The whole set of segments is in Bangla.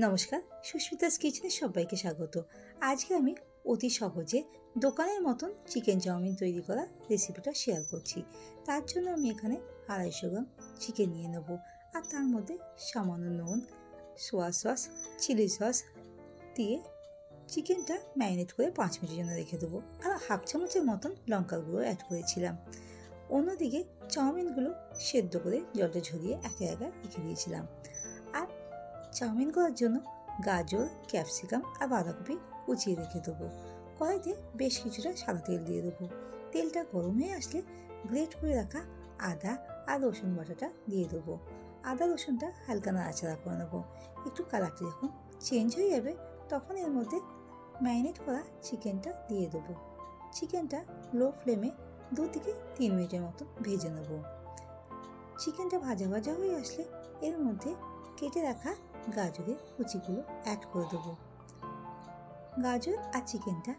নমস্কার, সুস্মিতাস কিচেনে সবাইকে স্বাগত। আজকে আমি অতি সহজে দোকানের মতন চিকেন চাউমিন তৈরি করা রেসিপিটা শেয়ার করছি। তার জন্য আমি এখানে 250 গ্রাম চিকেন নিয়ে নেব, আর তার মধ্যে সামান্য নুন, সোয়া সস, চিলি সস দিয়ে চিকেনটা ম্যারিনেট করে 5 মিনিটের জন্য রেখে দেবো। আর হাফ চামচের মতন লঙ্কার গুঁড়ো অ্যাড করেছিলাম। অন্যদিকে চাউমিনগুলো সেদ্ধ করে জলটা ঝরিয়ে এক জায়গায় রেখে দিয়েছিলাম। আর চাউমিন করার জন্য গাজর, ক্যাপসিকাম আর বাঁধাকপি কুচিয়ে রেখে দেবো। কড়াইতে বেশ কিছুটা সাদা তেল দিয়ে দেবো। তেলটা গরম হয়ে আসলে গ্রেট করে রাখা আদা আর রসুন বাটাটা দিয়ে দেবো। আদা রসুনটা হালকা নাড়াচাড়া করে নেবো। একটু কালারটা যখন চেঞ্জ হয়ে যাবে তখন এর মধ্যে ম্যারিনেট করা চিকেনটা দিয়ে দেবো। চিকেনটা লো ফ্লেমে 2 থেকে 3 মিনিটের মতো ভেজে নেব। চিকেনটা ভাজা ভাজা হয়ে আসলে এর মধ্যে কেটে রাখা গাজরের কুচিগুলো অ্যাড করে দেবো। গাজর আর চিকেনটা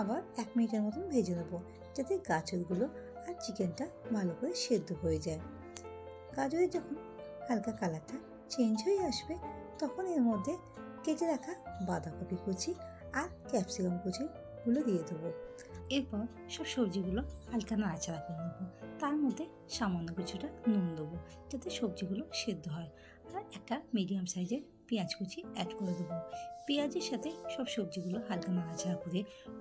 আবার 1 মিনিটের মতন ভেজে নেবো, যাতে গাজরগুলো আর চিকেনটা ভালো করে সেদ্ধ হয়ে যায়। গাজরের যখন হালকা কালারটা চেঞ্জ হয়ে আসবে তখন এর মধ্যে কেটে রাখা বাঁধাকপি কুচি আর ক্যাপসিকাম কুচিগুলো দিয়ে দেবো। এরপর সব সবজিগুলো হালকা নাড়াচাড়া করে নেবো। তার মধ্যে সামান্য কিছুটা নুন দেবো, যাতে সবজিগুলো সেদ্ধ হয়। আর একটা মিডিয়াম সাইজের পেঁয়াজ কুচি অ্যাড করে দেবো। পেঁয়াজের সাথে সব সবজিগুলো হালকা নাড়াচাড়া করে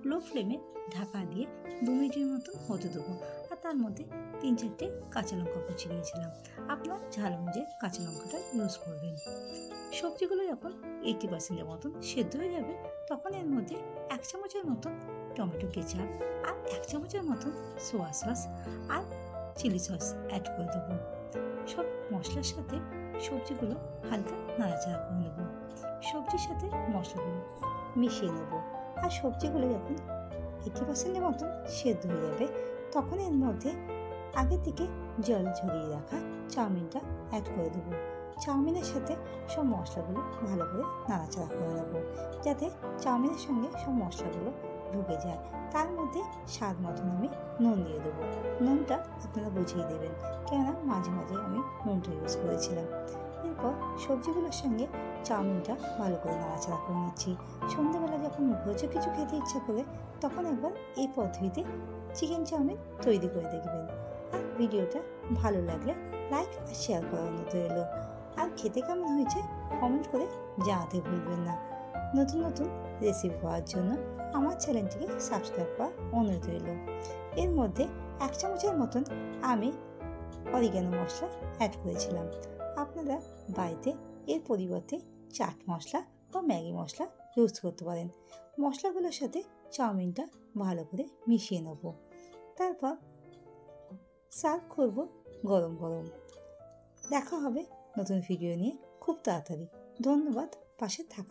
লো ফ্লেমে ঢাকা দিয়ে 2 মিনিটের মতো হতে দেবো। আর তার মধ্যে 3-4টে কাঁচা লঙ্কা কুচি দিয়েছিলাম। আপনার ঝাল অনুযায়ী কাঁচা লঙ্কাটা ইউজ করবেন। সবজিগুলো যখন 80% মতন সেদ্ধ হয়ে যাবে তখন এর মধ্যে 1 চামচের মতন টমেটো কেচাপ আর 1 চামচের মতন সোয়া সস আর চিলি সস অ্যাড করে দেবো। সব মশলার সাথে সবজিগুলো হালকা নাড়াচাড়া করে নেব। সবজির সাথে মশলাগুলো মিশিয়ে নেব। আর সবজিগুলো যখন 80% মতন সেদ্ধ হয়ে যাবে তখন এর মধ্যে আগে থেকে জল ঝরিয়ে রাখা চাউমিনটা অ্যাড করে দেবো। চাউমিনের সাথে সব মশলাগুলো ভালো করে নাড়াচাড়া করে নেব, যাতে চাউমিনের সঙ্গে সব মশলাগুলো ঢুকে যায়। তার মধ্যে স্বাদ মতন আমি নুন দিয়ে দেবো। নুনটা আপনারা বুঝিয়ে দেবেন, কেননা মাঝে মাঝে আমি নুনটা ইউজ করেছিলাম। এরপর সবজিগুলোর সঙ্গে চাউমিনটা ভালো করে নাড়াচাড়া করে নিচ্ছি। সন্ধ্যেবেলা যখন মুখরোচক কিছু খেতে ইচ্ছা করে তখন একবার এই পদ্ধতিতে চিকেন চাউমিন তৈরি করে দেখবেন। আর ভিডিওটা ভালো লাগলে লাইক আর শেয়ার করার মতো এলো। আর খেতে কেমন হয়েছে কমেন্ট করে জানাতে ভুলবেন না। নতুন নতুন রেসিপি পাওয়ার জন্য আমার চ্যানেলটিকে সাবস্ক্রাইব করার অনুরোধ রইল। এর মধ্যে 1 চামচের মতন আমি অরিগানো মশলা অ্যাড করেছিলাম। আপনারা বাড়িতে এর পরিবর্তে চাট মশলা বা ম্যাগি মশলা ইউজ করতে পারেন। মশলাগুলোর সাথে চাউমিনটা ভালো করে মিশিয়ে নেব। তারপর সার্ভ করব গরম গরম। দেখা হবে নতুন ভিডিও নিয়ে খুব তাড়াতাড়ি। ধন্যবাদ পাশে থাকা।